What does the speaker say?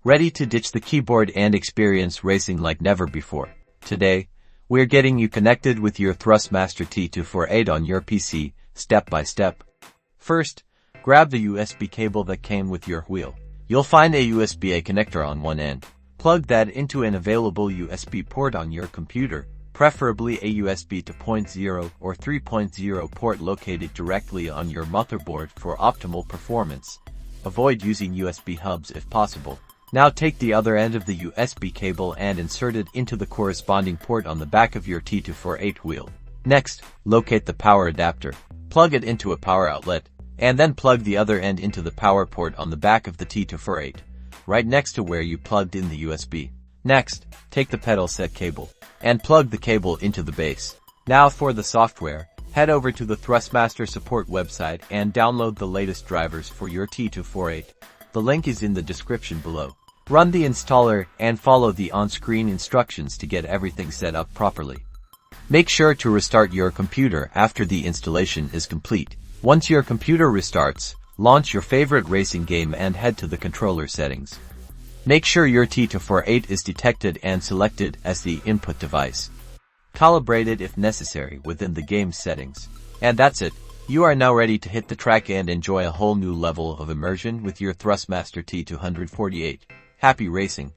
Ready to ditch the keyboard and experience racing like never before? Today, we're getting you connected with your Thrustmaster T248 on your PC, step by step. First, grab the USB cable that came with your wheel. You'll find a USB-A connector on one end. Plug that into an available USB port on your computer, preferably a USB 2.0 or 3.0 port located directly on your motherboard for optimal performance. Avoid using USB hubs if possible. Now take the other end of the USB cable and insert it into the corresponding port on the back of your T248 wheel. Next, locate the power adapter. Plug it into a power outlet, and then plug the other end into the power port on the back of the T248, right next to where you plugged in the USB. Next, take the pedal set cable, and plug the cable into the base. Now for the software, head over to the Thrustmaster support website and download the latest drivers for your T248. The link is in the description below. Run the installer and follow the on-screen instructions to get everything set up properly. Make sure to restart your computer after the installation is complete. Once your computer restarts, launch your favorite racing game and head to the controller settings. Make sure your T248 is detected and selected as the input device. Calibrate it if necessary within the game's settings. And that's it. You are now ready to hit the track and enjoy a whole new level of immersion with your Thrustmaster T248. Happy racing!